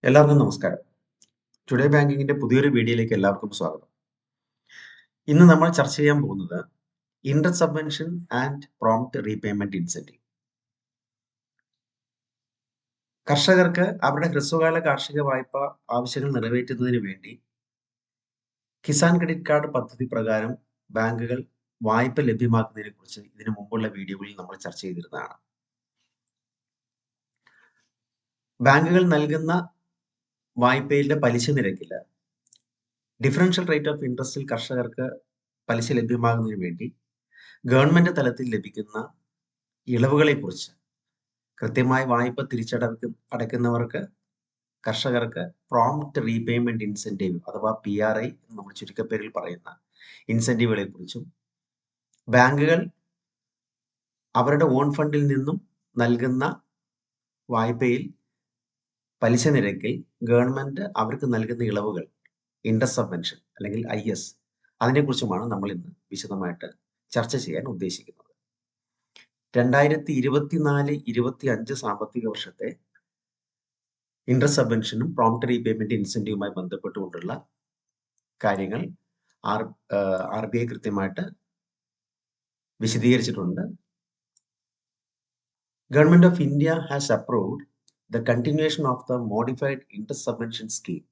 എല്ലാവർക്കും നമസ്കാരം. ടുഡേ ബാങ്കിങ്ങിന്റെ പുതിയൊരു വീഡിയോയിലേക്ക് എല്ലാവർക്കും സ്വാഗതം. ഇന്ന് നമ്മൾ ചർച്ച ചെയ്യാൻ പോകുന്നത് interest subvention and prompt repayment incentive. കർഷകർക്ക് അവരുടെ ഹ്രസ്വകാല കാർഷിക വായ്പ ആവശ്യങ്ങൾ നിറവേറ്റുന്നതിന് വേണ്ടി കിസാൻ ക്രെഡിറ്റ് കാർഡ് പദ്ധതി പ്രകാരം ബാങ്കുകൾ വായ്പ ലഭ്യമാക്കുന്നതിനെ കുറിച്ച് ഇതിനു മുമ്പുള്ള വീഡിയോകളിൽ നമ്മൾ ചർച്ച ചെയ്തിരുന്നതാണ്. ബാങ്കുകൾ നൽകുന്ന വായ്പയുടെ പലിശ നിരക്കിൽ ഡിഫറൻഷ്യൽ റേറ്റ് ഓഫ് ഇൻട്രസ്റ്റിൽ കർഷകർക്ക് പലിശ ലഭ്യമാകുന്നതിന് വേണ്ടി ഗവൺമെന്റ് തലത്തിൽ ലഭിക്കുന്ന ഇളവുകളെക്കുറിച്ച് കൃത്യമായി വായ്പ അടയ്ക്കുന്നവർക്ക് കർഷകർക്ക് പ്രോംപ്റ്റ് റീപേയ്മെന്റ് ഇൻസെന്റീവ് അഥവാ PRI എന്ന് നമ്മൾ ചുരുക്കപ്പേരിൽ പറയുന്ന ഇൻസെന്റീവുകളെ കുറിച്ചും ബാങ്കുകൾ അവരുടെ ഓൺ ഫണ്ടിൽ നിന്നും നൽകുന്ന വായ്പയിൽ പലിശ നിരക്കിൽ ഗവൺമെന്റ് അവർക്ക് നൽകുന്ന ഇളവുകൾ ഇൻട്രസ്റ്റ് സബ്വെൻഷൻ അല്ലെങ്കിൽ IS അതിനെക്കുറിച്ചുമാണ് നമ്മൾ ഇന്ന് വിശദമായിട്ട് ചർച്ച ചെയ്യാൻ ഉദ്ദേശിക്കുന്നത്. 2024-25 സാമ്പത്തിക വർഷത്തെ ഇൻട്രസ്റ്റ് സബ്വെൻഷനും പ്രോംപ്റ്റ് റീപേയ്മെന്റ് ഇൻസെന്റീവുമായി ബന്ധപ്പെട്ടുകൊണ്ടുള്ള കാര്യങ്ങൾ RBI കൃത്യമായിട്ട് വിശദീകരിച്ചിട്ടുണ്ട്. Government of India has approved the continuation of the modified interest subvention scheme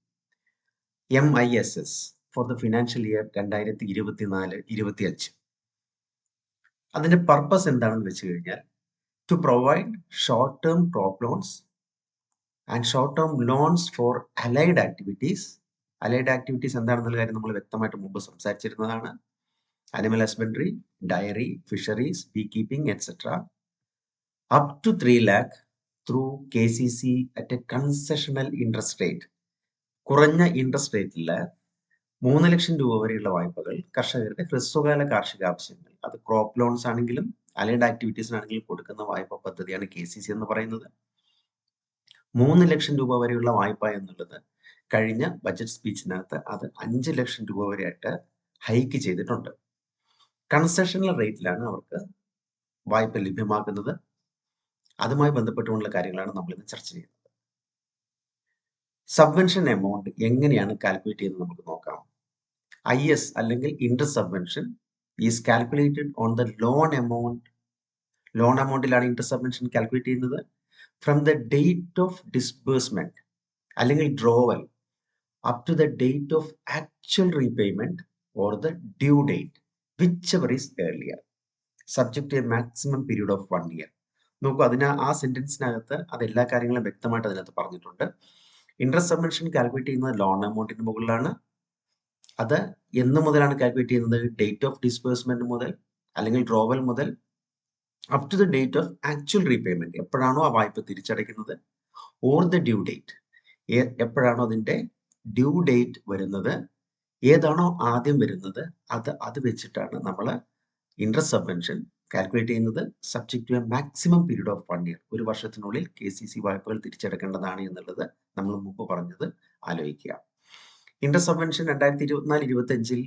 MISS for the financial year 2024-25. അതിന്റെ പർപ്പസ് എന്താണെന്ന് വെച്ച് കഴിഞ്ഞാൽ to provide short term crop loans and short term loans for allied activities. Allied activities എന്താണെന്നുള്ള കാര്യം നമ്മൾ വ്യക്തമായിട്ട് മുമ്പ് സംസാരിച്ചിരുന്നതാണ്. Animal husbandry, dairy, fisheries, bee keeping etcetera up to 3 lakh through KCC at a concessional interest rate. കുറഞ്ഞ interest റേറ്റിൽ 3 ലക്ഷം രൂപ വരെയുള്ള വായ്പകൾ കർഷകരുടെ ഹ്രസ്വകാല കാർഷിക ആവശ്യങ്ങൾ, അത് ക്രോപ്പ് ലോൺസ് ആണെങ്കിലും അലൈഡ് ആക്ടിവിറ്റീസിനാണെങ്കിലും കൊടുക്കുന്ന വായ്പ പദ്ധതിയാണ് KCC എന്ന് പറയുന്നത്. 3 ലക്ഷം രൂപ വരെയുള്ള വായ്പ എന്നുള്ളത് കഴിഞ്ഞ ബജറ്റ് സ്പീച്ചിനകത്ത് അത് 5 ലക്ഷം രൂപ വരെയായിട്ട് ഹൈക്ക് ചെയ്തിട്ടുണ്ട്. കൺസെഷണൽ റേറ്റിലാണ് അവർക്ക് വായ്പ ലഭ്യമാക്കുന്നത്. അതുമായി ബന്ധപ്പെട്ടുള്ള കാര്യങ്ങളാണ് നമ്മൾ ഇന്ന് ചർച്ച ചെയ്യുന്നത്. സബ്വെൻഷൻ എമൗണ്ട് എങ്ങനെയാണ് കാൽക്കുലേറ്റ് ചെയ്യുന്നത് നമുക്ക് നോക്കാം. IS അല്ലെങ്കിൽ interest subvention is calculated on the loan amount. Loan എമൗണ്ടിലാണ് ഇൻട്രസ്റ്റ് സബ്വെൻഷൻ കാൽക്കുലേറ്റ് ചെയ്യുന്നത് from the date of disbursement അല്ലെങ്കിൽ drawal up to the date of actual repayment or the due date whichever is earlier subject to a maximum period of 1 year. നോക്കൂ, ആ സെന്റൻസിനകത്ത് അത് എല്ലാ കാര്യങ്ങളും വ്യക്തമായിട്ട് അതിനകത്ത് പറഞ്ഞിട്ടുണ്ട്. ഇൻട്രസ്റ്റ് സബ്വെൻഷൻ കാൽക്കുലേറ്റ് ചെയ്യുന്നത് ലോൺ എമൗണ്ടിന് മുകളിലാണ്. അത് എന്ന് മുതലാണ് കാൽക്കുലേറ്റ് ചെയ്യുന്നത്? ഡേറ്റ് ഓഫ് ഡിസ്ബേഴ്സ്മെന്റ് മുതൽ അല്ലെങ്കിൽ ഡ്രോവൽ മുതൽ up to the date of actual repayment, എപ്പോഴാണോ ആ വായ്പ തിരിച്ചടയ്ക്കുന്നത്, ഓർ ദ ഡ്യൂ ഡേറ്റ്, എപ്പോഴാണോ അതിന്റെ ഡ്യൂ ഡേറ്റ് വരുന്നത്, ഏതാണോ ആദ്യം വരുന്നത് അത് വെച്ചിട്ടാണ് നമ്മൾ ഇൻട്രസ്റ്റ് സബ്വെൻഷൻ കാൽക്കുലേറ്റ് ചെയ്യുന്നത്. Subject to a maximum period of 1 year. ഒരു വർഷത്തിനുള്ളിൽ KCC വായ്പകൾ തിരിച്ചടക്കേണ്ടതാണ് എന്നുള്ളത് നമ്മൾ മുമ്പ് പറഞ്ഞത് ആലോചിക്കുക. Interest subvention 2024-25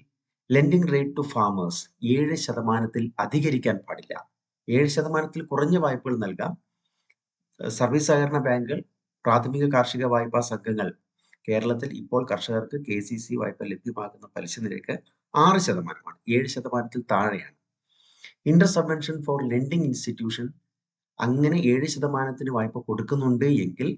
lending rate to farmers 7% അധികരിക്കാൻ പാടില്ല. 7% കുറഞ്ഞ വായ്പകൾ നൽകാം. സർവീസ് സഹകരണ ബാങ്കുകൾ, പ്രാഥമിക കാർഷിക വായ്പാ സംഘങ്ങൾ കേരളത്തിൽ ഇപ്പോൾ കർഷകർക്ക് KCC വായ്പ ലഭ്യമാക്കുന്ന പലിശ നിരക്ക് 6%, 7% താഴെയാണ്. Interest subvention for lending institution, അങ്ങനെ 7% വായ്പ കൊടുക്കുന്നുണ്ട് എങ്കിൽ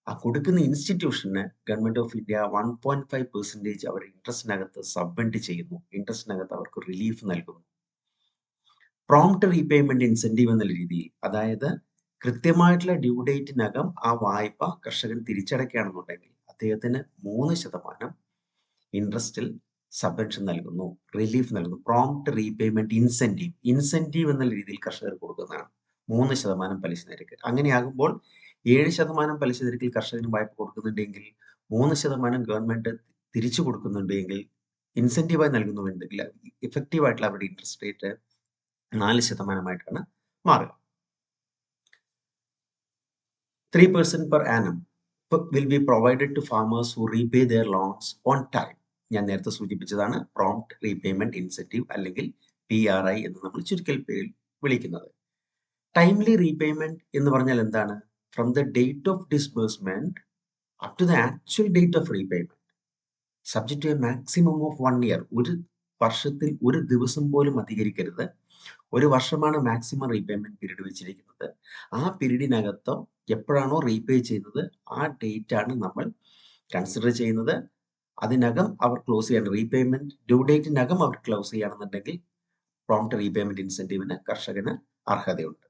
ആ കൊടുക്കുന്ന ഇൻസ്റ്റിറ്റ്യൂഷന് ഗവൺമെന്റ് ഓഫ് ഇന്ത്യ 1.5% അവർ ഇൻട്രസ്റ്റിനകത്ത് സബ്വെന്റ് ചെയ്യുന്നു. ഇൻട്രസ്റ്റിനകത്ത് അവർക്ക് റിലീഫ് നൽകുന്നു. പ്രോംപ്റ്റ് റീപേയ്മെന്റ് ഇൻസെന്റീവ് എന്ന രീതിയിൽ, അതായത് കൃത്യമായിട്ടുള്ള ഡ്യൂ ഡേറ്റിനകം ആ വായ്പ കർഷകൻ തിരിച്ചടയ്ക്കുകയാണെന്നുണ്ടെങ്കിൽ അദ്ദേഹത്തിന് 3% ഇൻട്രസ്റ്റിൽ സബ്വെൻഷൻ നൽകുന്നു, റിലീഫ് നൽകുന്നു. പ്രോംപ്റ്റ് റീപേയ്മെന്റ് ഇൻസെന്റീവ് എന്ന രീതിയിൽ കർഷകർ കൊടുക്കുന്നതാണ് 3% പലിശ നിരക്ക്. അങ്ങനെയാകുമ്പോൾ 7% പലിശ നിരക്കിൽ കർഷകന് വായ്പ കൊടുക്കുന്നുണ്ടെങ്കിൽ 3% ഗവൺമെന്റ് തിരിച്ചു കൊടുക്കുന്നുണ്ടെങ്കിൽ ഇൻസെന്റീവായി നൽകുന്നുണ്ടെങ്കിൽ ഇഫക്റ്റീവ് ആയിട്ടുള്ള അവരുടെ ഇൻട്രസ്റ്റ് റേറ്റ് 4% മാറുക. 3% per annum will be provided to farmers who repay their loans on time. ഞാൻ നേരത്തെ സൂചിപ്പിച്ചതാണ് പ്രോംപ്റ്റ് റീപേയ്മെന്റ് ഇൻസെന്റീവ് അല്ലെങ്കിൽ PRI എന്ന് നമ്മൾ ചുരുക്കൽ പേരിൽ വിളിക്കുന്നത്. ടൈംലി റീപേയ്മെന്റ് എന്ന് പറഞ്ഞാൽ എന്താണ്? From the date of disbursement up to the actual date of repayment, subject to a maximum of 1 year. ഒരു വർഷത്തിൽ ഒരു ദിവസം പോലും അധികരിക്കരുത്. ഒരു വർഷമാണ് മാക്സിമം റീപേയ്മെന്റ് പീരീഡ് വെച്ചിരിക്കുന്നത്. ആ പീരീഡിനകത്തോ എപ്പോഴാണോ റീപേ ചെയ്യുന്നത് ആ ഡേറ്റ് ആണ് നമ്മൾ കൺസിഡർ ചെയ്യുന്നത്. അതിനകം അവർ ക്ലോസ് ചെയ്യണം. റീപേയ്മെന്റ് ഡ്യൂ ഡേറ്റിനകം അവർ ക്ലോസ് ചെയ്യുകയാണെന്നുണ്ടെങ്കിൽ പ്രോംപ്റ്റ് റീപേയ്മെന്റ് ഇൻസെന്റീവിന് കർഷകന് അർഹതയുണ്ട്.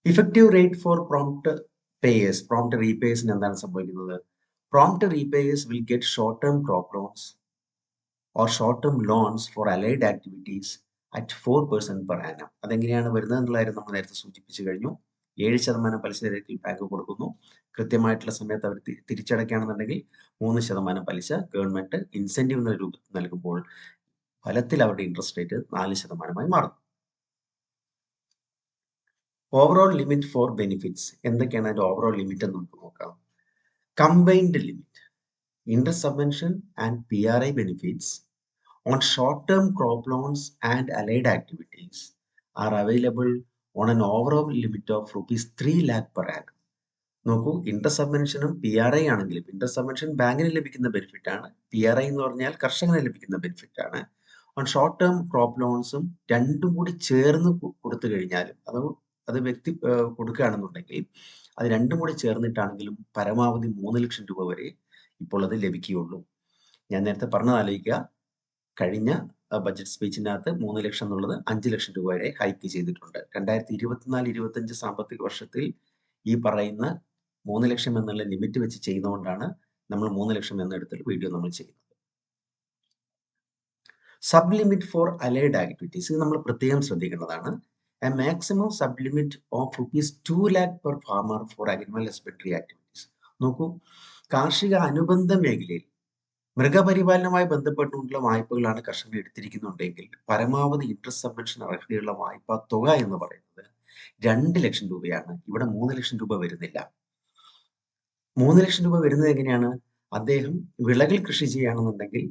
Effective rate for prompt payers. Prompt റീപേയേഴ്സിന് എന്താണ് സംഭവിക്കുന്നത്? Prompt repayers will get short term crop loans or short term loans for allied activities at 4% per annum. അതെങ്ങനെയാണ് വരുന്നത് എന്നുള്ള കാര്യം നമ്മൾ നേരത്തെ സൂചിപ്പിച്ചു കഴിഞ്ഞു. 7% പലിശ നിരക്കിൽ ബാങ്ക് കൊടുക്കുന്നു. കൃത്യമായിട്ടുള്ള സമയത്ത് അവർ തിരിച്ചടയ്ക്കുകയാണെന്നുണ്ടെങ്കിൽ 3% പലിശ ഗവൺമെന്റ് ഇൻസെന്റീവ് എന്ന രൂപത്തിൽ നൽകുമ്പോൾ ഫലത്തിൽ അവരുടെ ഇൻട്രസ്റ്റ് റേറ്റ് 4% മാറുന്നു. Overall limit for benefits. എന്തൊക്കെയാണ് അതിന്റെ ഓവറോൾ ലിമിറ്റ് എന്ന് നമുക്ക് നോക്കാം. Combined limit, interest subvention and PRI benefits on short-term crop loans and allied activities are available on an overall limit of rupees 3 lakh per annum. നോക്കൂ, interest സബ്വെൻഷനും PRI ആണെങ്കിലും interest subvention ബാങ്കിന് ലഭിക്കുന്ന benefit ആണ്, PRI എന്ന് പറഞ്ഞാൽ കർഷകന് ലഭിക്കുന്ന benefit ആണ്. ഓൺ ഷോർട്ട് ടേം ക്രോപ്പ് ലോൺസും രണ്ടും കൂടി ചേർന്ന് കൊടുത്തു കഴിഞ്ഞാലും അത് വ്യക്തി കൊടുക്കുകയാണെന്നുണ്ടെങ്കിൽ അത് രണ്ടും കൂടി ചേർന്നിട്ടാണെങ്കിലും പരമാവധി 3 ലക്ഷം രൂപ വരെ ഇപ്പോൾ അത് ലഭിക്കുകയുള്ളൂ. ഞാൻ നേരത്തെ പറഞ്ഞതാലോചിക്കുക, കഴിഞ്ഞ ബഡ്ജറ്റ് സ്പീച്ചിനകത്ത് 3 ലക്ഷം എന്നുള്ളത് 5 ലക്ഷം രൂപ വരെ ഹൈക്ക് ചെയ്തിട്ടുണ്ട്. 2024-25 സാമ്പത്തിക വർഷത്തിൽ ഈ പറയുന്ന 3 ലക്ഷം എന്നുള്ള ലിമിറ്റ് വെച്ച് ചെയ്യുന്നതുകൊണ്ടാണ് നമ്മൾ 3 ലക്ഷം എന്നെടുത്തിട്ട് വീഡിയോ നമ്മൾ ചെയ്യുന്നത്. Sub limit for allied activities, ഇത് നമ്മൾ പ്രത്യേകം ശ്രദ്ധിക്കേണ്ടതാണ്. A maximum sub limit of rupees 2 lakh per farmer for animal husbandry activities. നോക്കൂ, കാർഷിക അനുബന്ധ മേഖലയിൽ മൃഗപരിപാലനവുമായി ബന്ധപ്പെട്ടുള്ള വായ്പകളാണ് കർഷകർ എടുത്തിരിക്കുന്നുണ്ടെങ്കിൽ പരമാവധി ഇൻട്രസ്റ്റ് സബ്വെൻഷൻ അർഹതയുള്ള വായ്പാ തുക എന്ന് പറയുന്നത് 2 ലക്ഷം രൂപയാണ്. ഇവിടെ 3 ലക്ഷം രൂപ വരുന്നില്ല. 3 ലക്ഷം രൂപ വരുന്നത് എങ്ങനെയാണ്? അദ്ദേഹം വിളകൾ കൃഷി ചെയ്യുകയാണെന്നുണ്ടെങ്കിൽ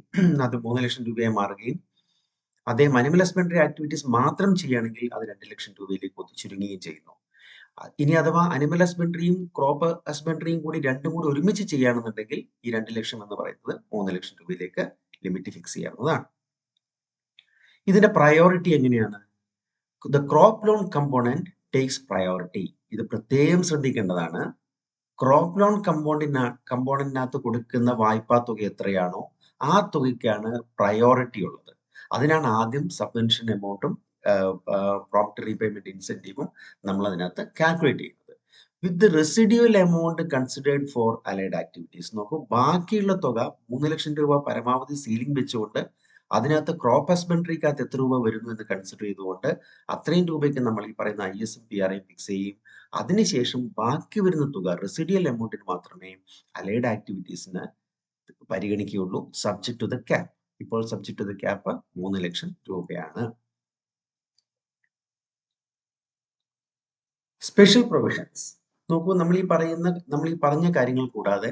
അത് 3 ലക്ഷം രൂപയായി മാറുകയും അദ്ദേഹം അനിമൽ ഹസ്ബൻഡറി ആക്ടിവിറ്റീസ് മാത്രം ചെയ്യുകയാണെങ്കിൽ അത് 2 ലക്ഷം രൂപയിലേക്ക് ഒത്തുചുരുങ്ങുകയും ചെയ്യുന്നു. ഇനി അഥവാ അനിമൽ ഹസ്ബൻഡറിയും ക്രോപ്പ് ഹസ്ബൻഡറിയും കൂടി രണ്ടും കൂടി ഒരുമിച്ച് ചെയ്യുകയാണെന്നുണ്ടെങ്കിൽ ഈ 2 ലക്ഷം എന്ന് പറയുന്നത് 3 ലക്ഷം രൂപയിലേക്ക് ലിമിറ്റ് ഫിക്സ് ചെയ്യാവുന്നതാണ്. ഇതിന്റെ പ്രയോറിറ്റി എങ്ങനെയാണ്? The crop loan component takes priority. ഇത് പ്രത്യേകം ശ്രദ്ധിക്കേണ്ടതാണ്. ക്രോപ്പ് ലോൺ കമ്പോണന്റിനകത്ത് കൊടുക്കുന്ന വായ്പാ തുക എത്രയാണോ ആ തുകയ്ക്കാണ് പ്രയോറിറ്റി ഉള്ളത്. അതിനാണ് ആദ്യം സബ്വെൻഷൻ എമൗണ്ടും പ്രോംപ്റ്റ് റീപേയ്മെന്റ് ഇൻസെന്റീവും നമ്മൾ അതിനകത്ത് കാൽക്കുലേറ്റ് ചെയ്യുന്നത്. With the residual amount considered four allied activities. നോക്കൂ, ബാക്കിയുള്ള തുക 3 ലക്ഷം രൂപ പരമാവധി സീലിംഗ് വെച്ചുകൊണ്ട് അതിനകത്ത് ക്രോപ്പ് ഹസ്ബൻഡറിക്കകത്ത് എത്ര രൂപ വരുന്നു എന്ന് കൺസിഡർ ചെയ്തുകൊണ്ട് അത്രയും രൂപയ്ക്ക് നമ്മൾ ഈ പറയുന്ന ISM PRI ഫിക്സ് ചെയ്യും. അതിനുശേഷം ബാക്കി വരുന്ന തുക റെസിഡ്യൂവൽ എമൗണ്ടിന് മാത്രമേ അലൈഡ് ആക്ടിവിറ്റീസിന് പരിഗണിക്കുകയുള്ളൂ, സബ്ജക്ട് ടു ദ ക്യാപ്. ഇപ്പോൾ സബ്ജക്ട് ടു ദ ക്യാപ്പ് 3 ലക്ഷം രൂപയാണ്. Special provisions. നോക്കൂ, നമ്മൾ ഈ പറഞ്ഞ കാര്യങ്ങൾ കൂടാതെ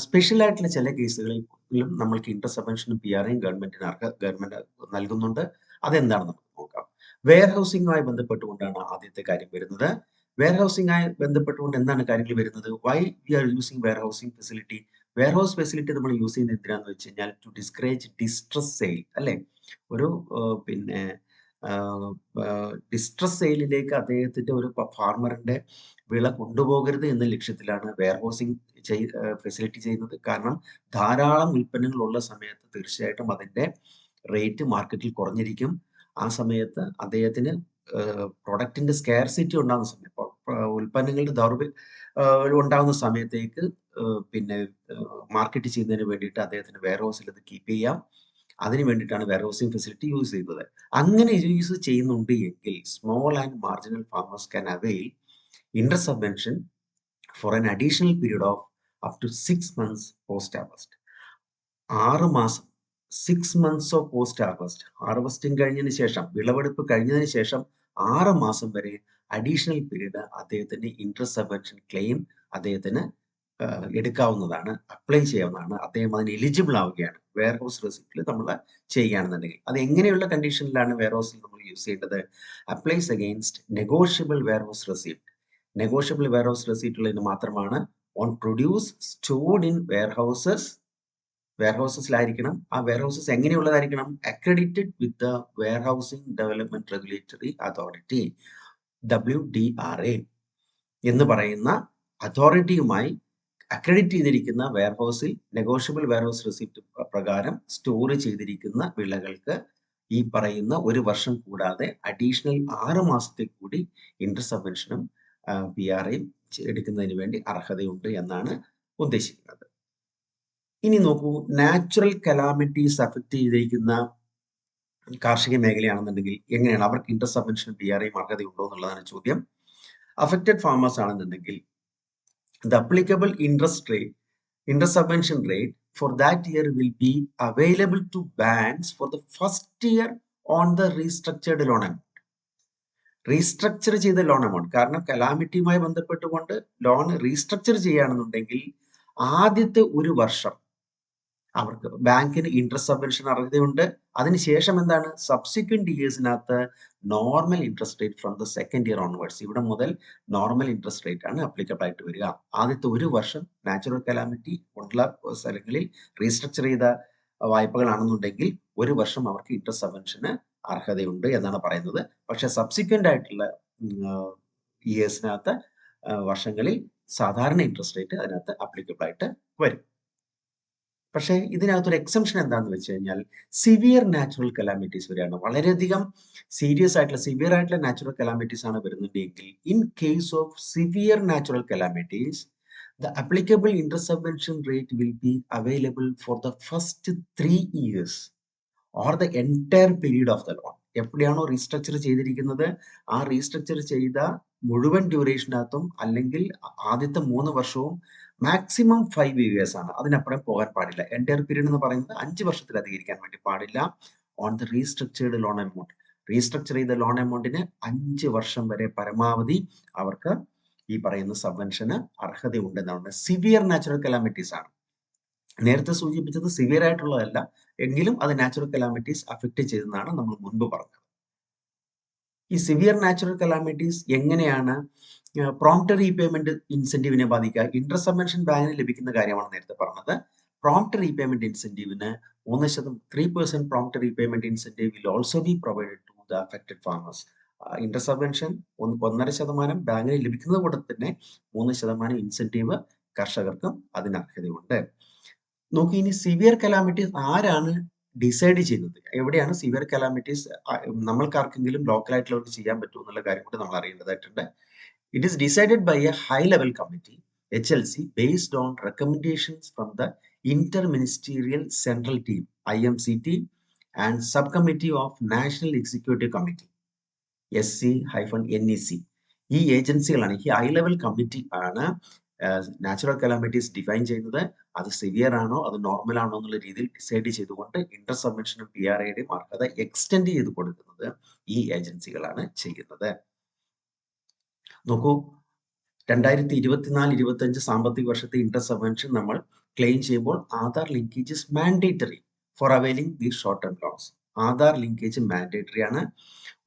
സ്പെഷ്യൽ ആയിട്ടുള്ള ചില കേസുകളിലും നമ്മൾക്ക് ഇൻട്രസ്റ്റ് സബ്വെൻഷനും PRIയും ഗവൺമെന്റ് നൽകുന്നുണ്ട്. അതെന്താണെന്ന് നമുക്ക് നോക്കാം. വെയർ ഹൗസിംഗുമായി ബന്ധപ്പെട്ടുകൊണ്ടാണ് ആദ്യത്തെ കാര്യം വരുന്നത്. വെയർ ഹൗസിംഗുമായി ബന്ധപ്പെട്ടുകൊണ്ട് എന്താണ് കാര്യങ്ങൾ വരുന്നത്? Why we are using warehousing facility. Warehouse facility നമ്മൾ യൂസ് ചെയ്യുന്നത് എന്തിനാന്ന് വെച്ച് കഴിഞ്ഞാൽ ടു ഡിസ്കറേജ് ഡിസ്ട്രസ് സെയിൽ, അല്ലെ? ഒരു ഡിസ്ട്രസ് സെയിലിലേക്ക് അദ്ദേഹത്തിന്റെ ഒരു ഫാർമറിന്റെ വിള കൊണ്ടുപോകരുത് എന്ന ലക്ഷ്യത്തിലാണ് വെയർ ഹൗസിംഗ് ഫെസിലിറ്റി ചെയ്യുന്നത്. കാരണം ധാരാളം ഉൽപ്പന്നങ്ങൾ ഉള്ള സമയത്ത് തീർച്ചയായിട്ടും അതിന്റെ റേറ്റ് മാർക്കറ്റിൽ കുറഞ്ഞിരിക്കും. ആ സമയത്ത് അദ്ദേഹത്തിന് പ്രൊഡക്റ്റിന്റെ സ്കാർസിറ്റി ഉണ്ടാകുന്ന സമയത്ത്, ഉൽപ്പന്നങ്ങളുടെ ഉണ്ടാകുന്ന സമയത്തേക്ക് മാർക്കറ്റ് ചെയ്യുന്നതിന് വേണ്ടിയിട്ട് അദ്ദേഹത്തിന് വെയർ ഹൗസിൽ അത് കീപ്പ് ചെയ്യാം. അതിന് വേണ്ടിയിട്ടാണ് വെയർ ഹൗസിംഗ് ഫെസിലിറ്റി യൂസ് ചെയ്യുന്നത്. അങ്ങനെ യൂസ് ചെയ്യുന്നുണ്ട് എങ്കിൽ small and marginal farmers can avail interest subvention for an additional period of up to 6 months post harvest. 6 മാസം, 6 months of post harvest, harvesting കഴിഞ്ഞതിന് ശേഷം, വിളവെടുപ്പ് കഴിഞ്ഞതിന് ശേഷം 6 മാസം വരെ അഡീഷണൽ പീരീഡ് അദ്ദേഹത്തിന്റെ ഇൻട്രസ്റ്റ് സബ്വെൻഷൻ ക്ലെയിം അദ്ദേഹത്തിന് എടുക്കാവുന്നതാണ്, അപ്ലൈ ചെയ്യാവുന്നതാണ്. അദ്ദേഹം അതിന് എലിജിബിൾ ആവുകയാണ് വെയർ ഹൗസ് റെസിപ്റ്റിൽ നമ്മൾ ചെയ്യുകയാണെന്നുണ്ടെങ്കിൽ. അത് എങ്ങനെയുള്ള കണ്ടീഷനിലാണ് വെയർ ഹൗസിൽ നമ്മൾ യൂസ് ചെയ്യേണ്ടത്? Applies against negotiable warehouse receipt. Negotiable warehouse receipt ഉള്ളതിന് മാത്രമാണ് ഓൺ പ്രൊഡ്യൂസ് സ്റ്റോർഡ് ഇൻ വെയർഹൗസസിലായിരിക്കണം. ആ വെയർഹൗസസ് എങ്ങനെയുള്ളതായിരിക്കണം? Accredited with the warehousing development regulatory authority WDRA എന്ന് പറയുന്ന അതോറിറ്റിയുമായി അക്രഡിറ്റ് ചെയ്തിരിക്കുന്ന വെയർഹൗസിൽ നെഗോഷ്യബിൾ വെയർഹൗസ് റെസിപ്റ്റ് പ്രകാരം സ്റ്റോർ ചെയ്തിരിക്കുന്ന വിളകൾക്ക് ഈ പറയുന്ന 1 വർഷം കൂടാതെ അഡീഷണൽ 6 മാസത്തെ കൂടി ഇൻട്രസ്റ്റ് സബ്വെൻഷനും PRAയും എടുക്കുന്നതിന് വേണ്ടി അർഹതയുണ്ട് എന്നാണ് ഉദ്ദേശിക്കുന്നത്. ഇനി നോക്കൂ, നാച്ചുറൽ കലാമിറ്റീസ് അഫക്റ്റ് ചെയ്തിരിക്കുന്ന കാർഷിക മേഖലയാണെന്നുണ്ടെങ്കിൽ എങ്ങനെയാണ് അവർക്ക് ഇൻട്രസ്റ്റ് സബ്വെൻഷനും PRAയും അർഹതയുണ്ടോ എന്നുള്ളതാണ് ചോദ്യം. അഫക്റ്റഡ് ഫാമേഴ്സ് ആണെന്നുണ്ടെങ്കിൽ the applicable interest subvention rate for that year will be available to banks for the first year on the restructured loan amount. Restructure ചെയ്ത ലോൺ എമൗണ്ട്, കാരണം കലാമിറ്റിയുമായി ബന്ധപ്പെട്ടുകൊണ്ട് ലോൺ റീസ്ട്രക്ചർ ചെയ്യുകയാണെന്നുണ്ടെങ്കിൽ ആദ്യത്തെ 1 വർഷം അവർക്ക് ബാങ്കിന് ഇൻട്രസ്റ്റ് സബ്വെൻഷൻ അർഹതയുണ്ട്. അതിനുശേഷം എന്താണ്, സബ്സിക്വന്റ് ഇയേഴ്സിനകത്ത് normal interest rate from the second year onwards, ഇവിടെ മുതൽ നോർമൽ ഇൻട്രസ്റ്റ് റേറ്റ് ആണ് അപ്ലിക്കബിൾ ആയിട്ട് വരിക. ആദ്യത്തെ 1 വർഷം നാച്ചുറൽ കലാമിറ്റി ഉള്ള സ്ഥലങ്ങളിൽ റീസ്ട്രക്ചർ ചെയ്ത വായ്പകളാണെന്നുണ്ടെങ്കിൽ 1 വർഷം അവർക്ക് ഇൻട്രസ്റ്റ് സബ്വെൻഷന് അർഹതയുണ്ട് എന്നാണ് പറയുന്നത്. പക്ഷെ സബ്സിക്വന്റ് ആയിട്ടുള്ള ഇയേഴ്സിനകത്ത് വർഷങ്ങളിൽ സാധാരണ ഇൻട്രസ്റ്റ് റേറ്റ് അതിനകത്ത് അപ്ലിക്കബിൾ ആയിട്ട് വരും. പക്ഷേ ഇതിനകത്തൊരു എക്സംഷൻ എന്താണെന്ന് വെച്ച് കഴിഞ്ഞാൽ സിവിയർ നാച്ചുറൽ കലാമിറ്റീസ് വരികയാണ്. വളരെയധികം സിവിയർ ആയിട്ടുള്ള നാച്ചുറൽ കലാമിറ്റീസ് ആണ് വരുന്നുണ്ടെങ്കിൽ in case of severe natural calamities the applicable interest subvention rate will be available for the first 3 years or the entire period of the loan. എപ്പോഴാണോ restructure ചെയ്തിരിക്കുന്നത് ആ restructure ചെയ്ത മുഴുവൻ ഡ്യൂറേഷനകത്തും അല്ലെങ്കിൽ ആദ്യത്തെ 3 വർഷവും മാക്സിമം 5 ഇയേഴ്സ് ആണ്, അതിനപ്പുറം പോകാൻ പാടില്ല. എൻറ്റയർ പീരീഡ് എന്ന് പറയുന്നത് 5 വർഷത്തിലധികം ഇരിക്കാൻ വേണ്ടി പാടില്ല. On the restructured loan amount, restructure ചെയ്ത ലോൺ എമൗണ്ടിന് 5 വർഷം വരെ പരമാവധി അവർക്ക് ഈ പറയുന്ന സബ്വെൻഷന് അർഹതയുണ്ടെന്നാണ്. സിവിയർ നാച്ചുറൽ കലാമിറ്റീസ് ആണ്. നേരത്തെ സൂചിപ്പിച്ചത് സിവിയർ ആയിട്ടുള്ളതല്ല, എങ്കിലും അത് നാച്ചുറൽ കലാമിറ്റീസ് അഫക്റ്റ് ചെയ്തെന്നാണ് നമ്മൾ മുൻപ് പറഞ്ഞത്. ഈ സിവിയർ നാച്ചുറൽ കലാമിറ്റീസ് എങ്ങനെയാണ് പ്രോംപ്റ്റ് റീപേയ്മെന്റ് ഇൻസെന്റീവിനെ ബാധിക്കുക? ഇൻട്രസ്റ്റ് സബ്വെൻഷൻ ബാങ്കിന് ലഭിക്കുന്ന കാര്യമാണ് നേരത്തെ പറഞ്ഞത്. പ്രോംപ്റ്റ് റീപേയ്മെന്റ് ഇൻസെന്റീവിന് 3% prompt repayment incentive will also be provided to the affected farmers. Interest subvention 1.5% ബാങ്കിന് ലഭിക്കുന്നത് കൊണ്ട് തന്നെ 3% ഇൻസെന്റീവ് കർഷകർക്കും അതിന് അർഹതയുണ്ട്. നോക്കി, ഇനി സിവിയർ കലാമിറ്റീസ് ആരാണ് ഡിസൈഡ് ചെയ്യുന്നത്? എവിടെയാണ് സിവിയർ കലാമിറ്റീസ് നമ്മൾക്കാർക്കെങ്കിലും ലോക്കലായിട്ടുള്ളവർക്ക് ചെയ്യാൻ പറ്റും എന്നുള്ള കാര്യം കൂടി നമ്മൾ അറിയേണ്ടതായിട്ടുണ്ട്. It is decided by a high level committee HLC based on recommendations from the Interministerial Central Team IMCT and Subcommittee of National Executive Committee SC-NEC. ഈ ഏജൻസികളാണ്, ഈ ഹൈ ലെവൽ കമ്മിറ്റി ആണ് നാച്ചുറൽ കലാമിറ്റീസ് ഡിഫൈൻ ചെയ്യുന്നത്. അത് severe ആണോ അത് normal ആണോ എന്നുള്ള രീതിയിൽ ഡിസൈഡ് ചെയ്തുകൊണ്ട് ഇൻട്രസ്റ്റ് സബ്വെൻഷനും PRAയുടെയും അർഹത എക്സ്റ്റെൻഡ് ചെയ്ത് കൊടുക്കുന്നത് ഈ ഏജൻസികളാണ് ചെയ്യുന്നത്. നോക്കൂ, 2024-25 സാമ്പത്തിക വർഷത്തെ ഇൻട്രസ്റ്റ് സബ്വെൻഷൻ നമ്മൾ ക്ലെയിം ചെയ്യുമ്പോൾ Aadhaar linkage is mandatory four availing the short term loans. Aadhaar linkage mandatory ആണ്.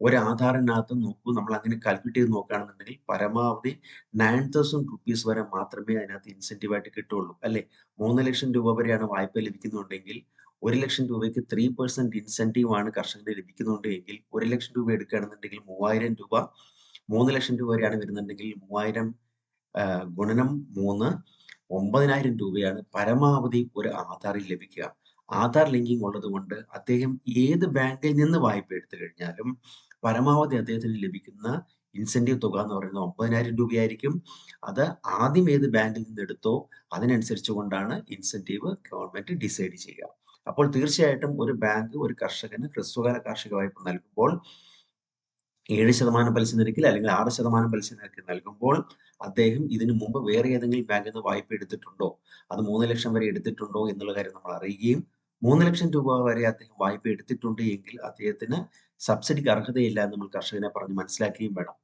ഒരു ആധാറിനകത്ത് നോക്കൂ, നമ്മൾ അങ്ങനെ കാൽക്കുലേറ്റ് ചെയ്ത് നോക്കുകയാണെന്നുണ്ടെങ്കിൽ പരമാവധി 9,000 rupees വരെ മാത്രമേ അതിനകത്ത് ഇൻസെന്റീവ് ആയിട്ട് കിട്ടുള്ളൂ, അല്ലെ? 3 ലക്ഷം രൂപ വരെയാണ് വായ്പ ലഭിക്കുന്നുണ്ടെങ്കിൽ 1 ലക്ഷം രൂപയ്ക്ക് 3% ഇൻസെന്റീവ് ആണ് കർഷകന് ലഭിക്കുന്നുണ്ടെങ്കിൽ 1 ലക്ഷം രൂപ എടുക്കുകയാണെന്നുണ്ടെങ്കിൽ 3,000 രൂപ, 3 ലക്ഷം രൂപ വരെയാണ് വരുന്നുണ്ടെങ്കിൽ 3,000 ഗുണനം 3 9,000 രൂപയാണ് പരമാവധി ഒരു ആധാറിൽ ലഭിക്കുക. ആധാർ ലിങ്കിങ് ഉള്ളത് കൊണ്ട് അദ്ദേഹം ഏത് ബാങ്കിൽ നിന്ന് വായ്പ എടുത്തു കഴിഞ്ഞാലും പരമാവധി അദ്ദേഹത്തിന് ലഭിക്കുന്ന ഇൻസെന്റീവ് തുക എന്ന് പറയുന്നത് 9,000 രൂപയായിരിക്കും. അത് ആദ്യം ഏത് ബാങ്കിൽ നിന്ന് എടുത്തോ അതിനനുസരിച്ച് കൊണ്ടാണ് ഇൻസെന്റീവ് ഗവൺമെന്റ് ഡിസൈഡ് ചെയ്യുക. അപ്പോൾ തീർച്ചയായിട്ടും ഒരു ബാങ്ക് ഒരു കർഷകന് ഹ്രസ്വകാല കാർഷിക വായ്പ നൽകുമ്പോൾ 7% പലിശ നിരക്കിൽ അല്ലെങ്കിൽ 6% പലിശ നിരക്കിൽ നൽകുമ്പോൾ അദ്ദേഹം ഇതിനു മുമ്പ് വേറെ ഏതെങ്കിലും ബാങ്കിൽ നിന്ന് വായ്പ എടുത്തിട്ടുണ്ടോ, അത് 3 ലക്ഷം വരെ എടുത്തിട്ടുണ്ടോ എന്നുള്ള കാര്യം നമ്മൾ അറിയുകയും 3 ലക്ഷം രൂപ വരെ അദ്ദേഹം വായ്പ എടുത്തിട്ടുണ്ട് എങ്കിൽ അദ്ദേഹത്തിന് സബ്സിഡിക്ക് അർഹതയില്ല എന്ന് നമ്മൾ കർഷകനെ പറഞ്ഞ് മനസ്സിലാക്കുകയും വേണം.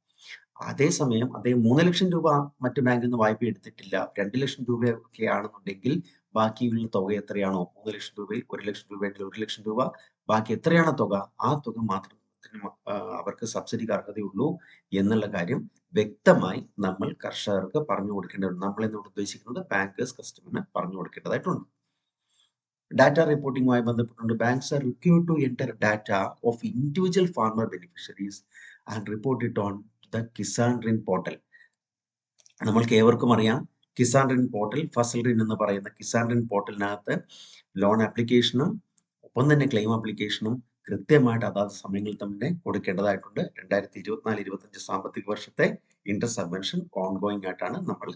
അതേസമയം അദ്ദേഹം 3 ലക്ഷം രൂപ മറ്റു ബാങ്കിൽ നിന്ന് വായ്പ എടുത്തിട്ടില്ല, 2 ലക്ഷം രൂപയൊക്കെ ആണെന്നുണ്ടെങ്കിൽ ബാക്കിയുള്ള തുക എത്രയാണോ, 3 ലക്ഷം രൂപയിൽ 1 ലക്ഷം രൂപയെങ്കിൽ 1 ലക്ഷം രൂപ, ബാക്കി എത്രയാണോ തുക ആ തുക മാത്രം അവർക്ക് സബ്സിഡിക്ക് അർഹതയുള്ളൂ എന്നുള്ള കാര്യം വ്യക്തമായി നമ്മൾ കർഷകർക്ക് പറഞ്ഞു കൊടുക്കേണ്ടതുണ്ട്. നമ്മൾ എന്നോട് ഉദ്ദേശിക്കുന്നത് ബാങ്കേഴ്സ് കസ്റ്റമറിന് പറഞ്ഞു കൊടുക്കേണ്ടതായിട്ടുണ്ട്. ഡാറ്റ റിപ്പോർട്ടിംഗുമായി ബന്ധപ്പെട്ടുണ്ട്. Banks are required to enter data of individual farmer beneficiaries and report it on the Kisan Rin portal. നമ്മൾക്ക് ഏവർക്കും അറിയാം, കിസാൻ റിൻ പോർട്ടൽ, ഫസൽ റിൻ എന്ന് പറയുന്ന കിസാൻ റിൻ പോർട്ടലിനകത്ത് ലോൺ ആപ്ലിക്കേഷനും ഒപ്പം തന്നെ ക്ലെയിം ആപ്ലിക്കേഷനും കൃത്യമായിട്ട് അതാത് സമയങ്ങളിൽ തന്നെ കൊടുക്കേണ്ടതായിട്ടുണ്ട്. 2024-25 സാമ്പത്തിക വർഷത്തെ ഇൻട്രസ്റ്റ് സബ്വെൻഷൻ ഓൺഗോയിങ് ആയിട്ടാണ് നമ്മൾ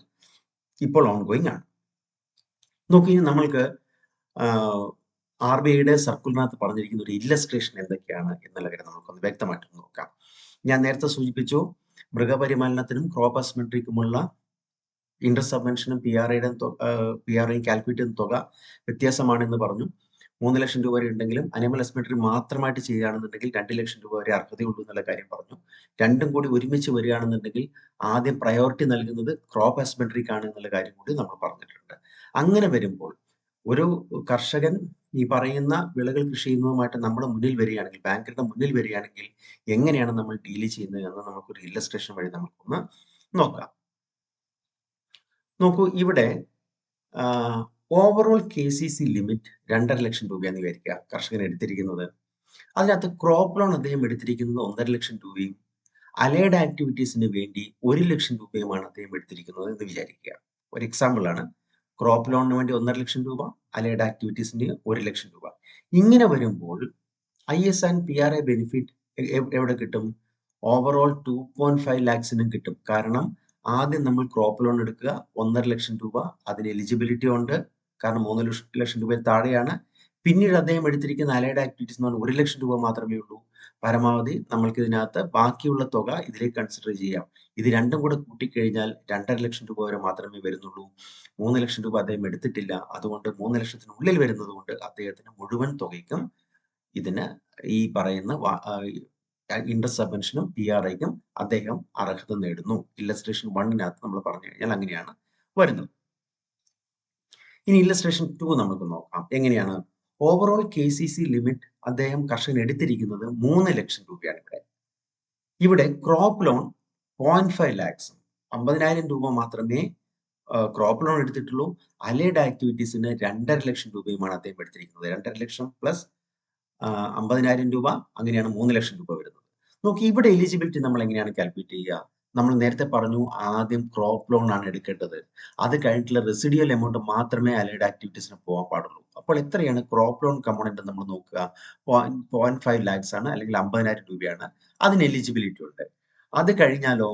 ഇപ്പോൾ ഓൺഗോയിങ് ആണ്. നോക്കി, നമ്മൾക്ക് RBIയുടെ സർക്കുലറിനകത്ത് പറഞ്ഞിരിക്കുന്ന ഒരു ഇല്ലസ്ട്രേഷൻ എന്തൊക്കെയാണ് എന്നുള്ള കാര്യം നമുക്കൊന്ന് വ്യക്തമായിട്ട് നോക്കാം. ഞാൻ നേരത്തെ സൂചിപ്പിച്ചു, മൃഗപരിപാലനത്തിനും ക്രോപ്പ് ഹസ്ബൻഡറിക്കുമുള്ള ഇൻട്രസ്റ്റ് സബ്വെൻഷനും PRAയും കാൽക്കുലേറ്റ് ചെയ്യുന്ന തുക വ്യത്യാസമാണെന്ന് പറഞ്ഞു. 3 ലക്ഷം രൂപ വരെ ഉണ്ടെങ്കിലും അനിമൽ ഹസ്ബൻഡറി മാത്രമായിട്ട് ചെയ്യുകയാണെന്നുണ്ടെങ്കിൽ 2 ലക്ഷം രൂപ വരെ അർഹതയുള്ളൂ എന്നുള്ള കാര്യം പറഞ്ഞു. രണ്ടും കൂടി ഒരുമിച്ച് വരികയാണെന്നുണ്ടെങ്കിൽ ആദ്യം പ്രയോറിറ്റി നൽകുന്നത് ക്രോപ്പ് ഹസ്ബൻഡറിക്കാണ് എന്നുള്ള കാര്യം കൂടി നമ്മൾ പറഞ്ഞിട്ടുണ്ട്. അങ്ങനെ വരുമ്പോൾ ഒരു കർഷകൻ ഈ പറയുന്ന വിളകൾ കൃഷി ചെയ്യുന്നതുമായിട്ട് നമ്മുടെ മുന്നിൽ വരികയാണെങ്കിൽ, ബാങ്കറുടെ മുന്നിൽ വരികയാണെങ്കിൽ എങ്ങനെയാണ് നമ്മൾ ഡീൽ ചെയ്യുന്നത് എന്ന് നമുക്കൊരു ഇല്ലസ്ട്രേഷൻ വഴി നമുക്കൊന്ന് നോക്കാം. നോക്കൂ, ഇവിടെ ഓവറോൾ KCC ലിമിറ്റ് 2.5 ലക്ഷം രൂപയെന്ന് വിചാരിക്കുക കർഷകൻ എടുത്തിരിക്കുന്നത്. അതിനകത്ത് ക്രോപ്പ് ലോൺ അദ്ദേഹം എടുത്തിരിക്കുന്നത് 1.5 ലക്ഷം രൂപയും അലൈഡ് ആക്ടിവിറ്റീസിന് വേണ്ടി 1 ലക്ഷം രൂപയുമാണ് അദ്ദേഹം എടുത്തിരിക്കുന്നത് എന്ന് വിചാരിക്കുക. ഒരു എക്സാമ്പിൾ ആണ്. ക്രോപ്പ് ലോണിന് വേണ്ടി 1.5 ലക്ഷം രൂപ, അലൈഡ് ആക്ടിവിറ്റീസിന് 1 ലക്ഷം രൂപ. ഇങ്ങനെ വരുമ്പോൾ IS ആൻഡ് PRA ബെനിഫിറ്റ് എവിടെ കിട്ടും? ഓവറോൾ 2.5 ലാക്സിനും കിട്ടും. കാരണം ആദ്യം നമ്മൾ ക്രോപ്പ് ലോൺ എടുക്കുക, 1.5 ലക്ഷം രൂപ, അതിന് എലിജിബിലിറ്റി ഉണ്ട്, കാരണം 3 ലക്ഷം രൂപയിൽ താഴെയാണ്. പിന്നീട് അദ്ദേഹം എടുത്തിരിക്കുന്ന അലൈഡ് ആക്ടിവിറ്റീസ് എന്ന് പറഞ്ഞാൽ 1 ലക്ഷം രൂപ മാത്രമേ ഉള്ളൂ. പരമാവധി നമ്മൾക്ക് ഇതിനകത്ത് ബാക്കിയുള്ള തുക ഇതിലേക്ക് കൺസിഡർ ചെയ്യാം. ഇത് രണ്ടും കൂടെ കൂട്ടിക്കഴിഞ്ഞാൽ 2.5 ലക്ഷം രൂപ വരെ മാത്രമേ വരുന്നുള്ളൂ. 3 ലക്ഷം രൂപ അദ്ദേഹം എടുത്തിട്ടില്ല. അതുകൊണ്ട് 3 ലക്ഷത്തിനുള്ളിൽ വരുന്നത് കൊണ്ട് അദ്ദേഹത്തിന് മുഴുവൻ തുകയ്ക്കും ഇതിന് ഈ പറയുന്ന ഇൻട്രസ്റ്റ് സബ്വെൻഷനും PRAയ്ക്കും അദ്ദേഹം അർഹത നേടുന്നു. ഇല്ലസ്ട്രേഷൻ 1-നകത്ത് നമ്മൾ പറഞ്ഞു കഴിഞ്ഞാൽ അങ്ങനെയാണ് വരുന്നത്. ഇനി ഇല്ലസ്ട്രേഷൻ 2 നമുക്ക് നോക്കാം. എങ്ങനെയാണ്? ഓവറോൾ KCC ലിമിറ്റ് അദ്ദേഹം കർഷകൻ എടുത്തിരിക്കുന്നത് 3 ലക്ഷം രൂപയാണ്. ഇവിടെ ക്രോപ്പ് ലോൺ 0.5 ലാക്സ്, 50,000 രൂപ മാത്രമേ ക്രോപ്പ് ലോൺ എടുത്തിട്ടുള്ളൂ. അലൈഡ് ആക്ടിവിറ്റീസിന് 2.5 ലക്ഷം രൂപയുമാണ് അദ്ദേഹം എടുത്തിരിക്കുന്നത്. 2.5 ലക്ഷം പ്ലസ് 50,000 രൂപ, അങ്ങനെയാണ് 3 ലക്ഷം രൂപ വരുന്നത്. നോക്കി, ഇവിടെ എലിജിബിലിറ്റി നമ്മൾ എങ്ങനെയാണ് കാൽക്കുലേറ്റ് ചെയ്യുക? നമ്മൾ നേരത്തെ പറഞ്ഞു, ആദ്യം ക്രോപ്പ് ലോൺ ആണ് എടുക്കേണ്ടത്. അത് കഴിഞ്ഞിട്ടുള്ള റെസിഡിയൽ എമൗണ്ട് മാത്രമേ അലൈഡ് ആക്ടിവിറ്റീസിന് പോകാൻ പാടുള്ളൂ. അപ്പോൾ എത്രയാണ് ക്രോപ്പ് ലോൺ കമ്പോണന്റ് നമ്മൾ നോക്കുക? 0.5 ലാക്സ് ആണ്, അല്ലെങ്കിൽ 50,000 രൂപയാണ്. അതിന് എലിജിബിലിറ്റി ഉണ്ട്. അത് കഴിഞ്ഞാലോ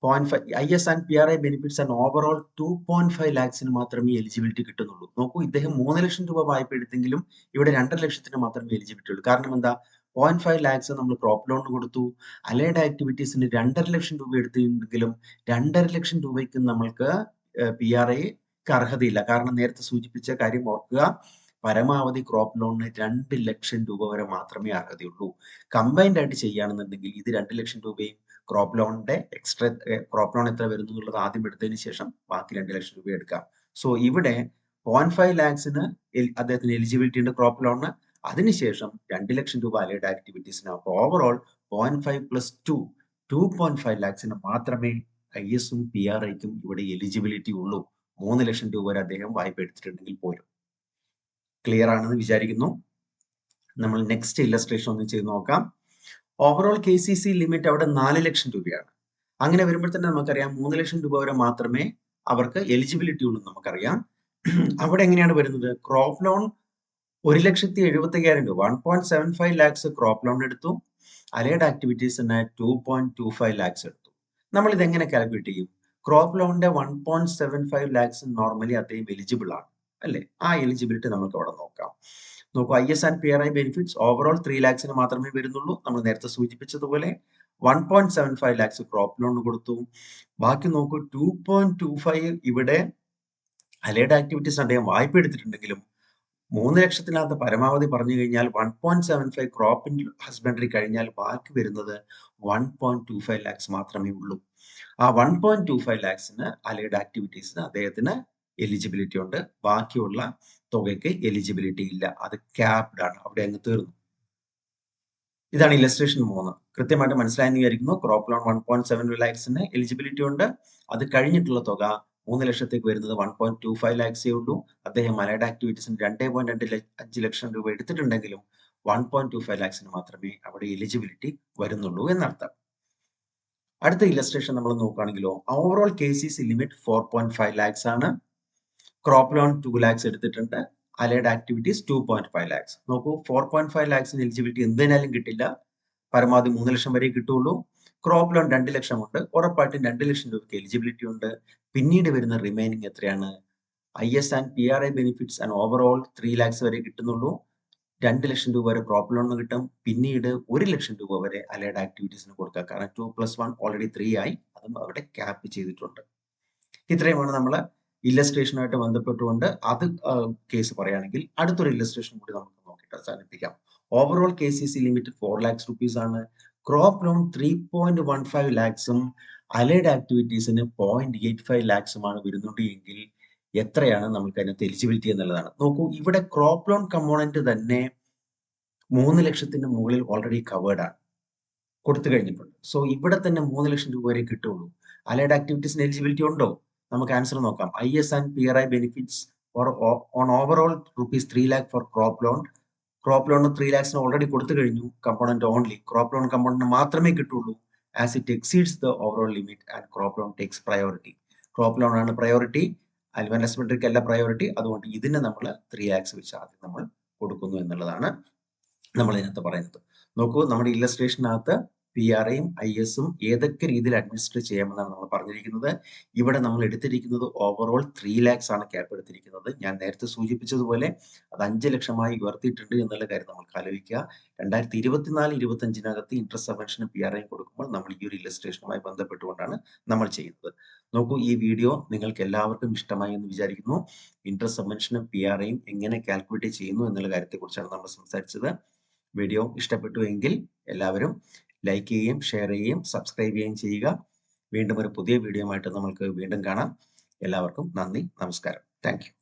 0.5 IS and PRA benefits and overall 2.5 ലാക്സിന് മാത്രമേ എലിജിബിലിറ്റി കിട്ടുന്നുള്ളൂ. നോക്കൂ, ഇദ്ദേഹം 3 ലക്ഷം രൂപ വായ്പ എടുത്തെങ്കിലും ഇവിടെ 2.5 ലക്ഷത്തിന് മാത്രമേ എലിജിബിലിറ്റി ഉള്ളൂ. കാരണം എന്താ? 0.5 ലാക്സ് നമ്മൾ ക്രോപ്പ് ലോൺ കൊടുത്തു. അലൈഡ് ആക്ടിവിറ്റീസിന് 2.5 ലക്ഷം രൂപ എടുത്തെങ്കിലും 2.5 ലക്ഷം രൂപയ്ക്ക് നമ്മൾക്ക് PRAയ്ക്ക് അർഹതയില്ല. കാരണം നേരത്തെ സൂചിപ്പിച്ച കാര്യം ഓർക്കുക, പരമാവധി ക്രോപ്പ് ലോണിന് 2 ലക്ഷം രൂപ വരെ മാത്രമേ അർഹതയുള്ളൂ. കമ്പൈൻഡ് ആയിട്ട് ചെയ്യുകയാണെന്നുണ്ടെങ്കിൽ ഇത് 2 ലക്ഷം രൂപയും ക്രോപ്പ് ലോണിന്റെ എക്സ്ട്രാ ക്രോപ്പ് ലോൺ എത്ര വരുന്നു എന്നുള്ളത് ആദ്യം എടുത്തതിന് ശേഷം ബാക്കി 2 ലക്ഷം രൂപ എടുക്കാം. സോ ഇവിടെ 0.5 ലാക്സിന് അദ്ദേഹത്തിന് എലിജിബിലിറ്റി ഉണ്ട് ക്രോപ്പ് ലോണിന്. അതിനുശേഷം 2 ലക്ഷം രൂപ അലൈഡ് ആക്ടിവിറ്റീസിന്. അപ്പോൾ ഓവറോൾ 0.5 പ്ലസ് 2.5 ലാക്സിന് മാത്രമേ ISഉം PRAയ്ക്കും ഇവിടെ എലിജിബിലിറ്റി ഉള്ളൂ. 3 ലക്ഷം രൂപ വരെ അദ്ദേഹം വായ്പ എടുത്തിട്ടുണ്ടെങ്കിൽ പോലും. ക്ലിയർ ആണെന്ന് വിചാരിക്കുന്നു. നമ്മൾ നെക്സ്റ്റ് ഇല്ലസ്ട്രേഷൻ ഒന്ന് ചെയ്ത് നോക്കാം. ഓവറോൾ KCC ലിമിറ്റ് അവിടെ 4 ലക്ഷം രൂപയാണ്. അങ്ങനെ വരുമ്പോൾ തന്നെ നമുക്കറിയാം 3 ലക്ഷം രൂപ വരെ മാത്രമേ അവർക്ക് എലിജിബിലിറ്റി ഉള്ളൂ നമുക്കറിയാം. അവിടെ എങ്ങനെയാണ് വരുന്നത്? ക്രോപ്പ് ലോൺ 1,75,000 രൂപ, 1.75 ലാക്സ് ക്രോപ്പ് ലോൺ എടുത്തു. അലൈഡ് ആക്ടിവിറ്റീസിന് 2.25 ലാക്സ് എടുത്തു. നമ്മൾ ഇതെങ്ങനെ കാൽക്കുലേറ്റ് ചെയ്യും? ക്രോപ്പ് ലോണിന്റെ 1.75 ലാക്സ് നോർമലി അദ്ദേഹം എലിജിബിൾ ആണ്, അല്ലേ? ആ എലിജിബിലിറ്റി നമുക്ക് അവിടെ നോക്കാം. നോക്കൂ, IS and PRA benefits overall 3 ലാക്സിന് മാത്രമേ വരുന്നുള്ളൂ. നമ്മൾ നേരത്തെ സൂചിപ്പിച്ചതുപോലെ 1.75 ലാക്സ് ക്രോപ്പ് ലോൺ കൊടുത്തു. ബാക്കി നോക്കൂ, 2.25 ഇവിടെ അലൈഡ് ആക്ടിവിറ്റീസ് അദ്ദേഹം വായ്പ എടുത്തിട്ടുണ്ടെങ്കിലും 3 ലക്ഷത്തിനകത്ത് പരമാവധി പറഞ്ഞു കഴിഞ്ഞാൽ 1.75 ക്രോപ്പ് ഹസ്ബൻഡറി കഴിഞ്ഞാൽ ബാക്കി വരുന്നത് 1.25 ലാക്സ് മാത്രമേ ഉള്ളൂ. ആ 1.25 ലാക്സിന് അലൈഡ് ആക്ടിവിറ്റീസിന് അദ്ദേഹത്തിന് എലിജിബിലിറ്റി ഉണ്ട്. ബാക്കിയുള്ള തുകയ്ക്ക് എലിജിബിലിറ്റി ഇല്ല. അത് ക്യാപ്ഡ് ആണ്, അവിടെ അങ്ങ് തീർന്നു. ഇതാണ് ഇല്ലസ്ട്രേഷൻ 3. കൃത്യമായിട്ട് മനസ്സിലായെന്ന് വിചാരിക്കുന്നു. ക്രോപ്പ് ലോൺ 1.7 ലാക്സിന് എലിജിബിലിറ്റി ഉണ്ട്. അത് കഴിഞ്ഞിട്ടുള്ള തുക 3 ലക്ഷത്തേക്ക് വരുന്നത് 1.25 ലാക്സേ ഉള്ളൂ. അദ്ദേഹം അലൈഡ് ആക്ടിവിറ്റീസിന് 2.5 ലക്ഷം രൂപ എടുത്തിട്ടുണ്ടെങ്കിലും 1.25 ലാക്സിന് മാത്രമേ അവിടെ എലിജിബിലിറ്റി വരുന്നുള്ളൂ എന്നർത്ഥം. അടുത്ത ഇല്ലസ്ട്രേഷൻ നമ്മൾ നോക്കുകയാണെങ്കിലോ, ഓവറോൾ KCC ലിമിറ്റ് 4.5 ലാക്സ് ആണ്. ക്രോപ്പ് ലോൺ 2 ലാക്സ് എടുത്തിട്ടുണ്ട്. Allied activities 2.5 lakhs. നോക്കൂ, 4.5 ലാക്സിന് എലിജിബിലിറ്റി എന്തായാലും കിട്ടില്ല. പരമാവധി 3 ലക്ഷം വരെ കിട്ടുള്ളൂ. ക്രോപ്പ് ലോൺ 2 ലക്ഷം ഉണ്ട്. ഉറപ്പായിട്ടും 2 ലക്ഷം രൂപയ്ക്ക് എലിജിബിലിറ്റി ഉണ്ട്. പിന്നീട് വരുന്ന റിമൈനിങ് എത്രയാണ്? IS and PRI benefits and overall 3 lakhs വരെ കിട്ടുന്നുള്ളൂ. 2 ലക്ഷം രൂപ വരെ ക്രോപ്പ് ലോണിന് കിട്ടും. പിന്നീട് 1 ലക്ഷം രൂപ വരെ അലൈഡ് ആക്ടിവിറ്റീസിന് കൊടുക്കാം. കാരണം 2+1 ഓൾറെഡി 3 ആയി. അതും അവിടെ ക്യാപ്പ് ചെയ്തിട്ടുണ്ട്. ഇത്രയുമാണ് നമ്മൾ ഇല്ലസ്ട്രേഷനുമായിട്ട് ബന്ധപ്പെട്ടുകൊണ്ട് അത് കേസ് പറയുകയാണെങ്കിൽ അടുത്തൊരു ഇല്ലസ്ട്രേഷൻ കൂടി നമുക്ക് നോക്കിയിട്ട് അവസാനിപ്പിക്കാം. Overall KCC limit 4 lakhs rupees ആണ്. ക്രോപ്പ് ലോൺ 3.15 ലാക്സും അലൈഡ് ആക്ടിവിറ്റീസിന് 0.85 ലാക്സുമാണ് വരുന്നുണ്ട് എങ്കിൽ എത്രയാണ് നമുക്ക് അതിനകത്ത് എലിജിബിലിറ്റി എന്നുള്ളതാണ്. നോക്കൂ, ഇവിടെ ക്രോപ്പ് ലോൺ കമ്പോണന്റ് തന്നെ 3 ലക്ഷത്തിന് മുകളിൽ ഓൾറെഡി കവേർഡ് ആണ്, കൊടുത്തു കഴിഞ്ഞിട്ടുണ്ട്. സോ ഇവിടെ തന്നെ 3 ലക്ഷം രൂപ വരെ കിട്ടുള്ളൂ. അലൈഡ് ആക്ടിവിറ്റീസിന് എലിജിബിലിറ്റി ഉണ്ടോ? നമുക്ക് ആൻസർ നോക്കാം. IS and PRI benefits on overall ₹3 lakh for crop loan. Crop loan 3 ലാക്സിന് ഓൾറെഡി കൊടുത്തു കഴിഞ്ഞു. Component only crop loan component മാത്രമേ കിട്ടുള്ളൂ. As it exceeds the overall limit and crop loan takes priority. Crop loan ആണ് priority, അൽവൻസ് metric അല്ല priority. അതുകൊണ്ട് ഇതിന് നമ്മൾ 3 ലാക്സ് വെച്ച് ആദ്യം നമ്മൾ കൊടുക്കുന്നു എന്നുള്ളതാണ് നമ്മൾ ഇതിനകത്ത് പറയുന്നത്. നോക്കൂ, നമ്മുടെ ഇല്ലസ്ട്രേഷനകത്ത് PRIയും ISഉം ഏതൊക്കെ രീതിയിൽ അഡ്മിനിസ്റ്റർ ചെയ്യാമെന്നാണ് നമ്മൾ പറഞ്ഞിരിക്കുന്നത്. ഇവിടെ നമ്മൾ എടുത്തിരിക്കുന്നത് ഓവറോൾ 3 ലാക്സ് ആണ് ക്യാപ്പ് എടുത്തിരിക്കുന്നത്. ഞാൻ നേരത്തെ സൂചിപ്പിച്ചതുപോലെ അത് 5 ലക്ഷമായി ഉയർത്തിയിട്ടുണ്ട് എന്നുള്ള കാര്യം നമുക്ക് ആലോചിക്കുക. 2024-25 ഇൻട്രസ്റ്റ് സബ്വെൻഷനും PRIയും കൊടുക്കുമ്പോൾ നമ്മൾ ഈ ഒരു ഇല്ലസ്ട്രേഷനുമായി ബന്ധപ്പെട്ടുകൊണ്ടാണ് നമ്മൾ ചെയ്യുന്നത്. നോക്കൂ, ഈ വീഡിയോ നിങ്ങൾക്ക് എല്ലാവർക്കും ഇഷ്ടമായി എന്ന് വിചാരിക്കുന്നു. ഇൻട്രസ്റ്റ് സബ്വെൻഷനും PRIയും എങ്ങനെ കാൽക്കുലേറ്റ് ചെയ്യുന്നു എന്നുള്ള കാര്യത്തെക്കുറിച്ചാണ് നമ്മൾ സംസാരിച്ചത്. വീഡിയോ ഇഷ്ടപ്പെട്ടു എങ്കിൽ എല്ലാവരും ലൈക്ക് ചെയ്യുകയും ഷെയർ ചെയ്യുകയും സബ്സ്ക്രൈബ് ചെയ്യുകയും ചെയ്യുക. വീണ്ടും ഒരു പുതിയ വീഡിയോ ആയിട്ട് നമുക്ക് വീണ്ടും കാണാം. എല്ലാവർക്കും നന്ദി, നമസ്കാരം. Thank you.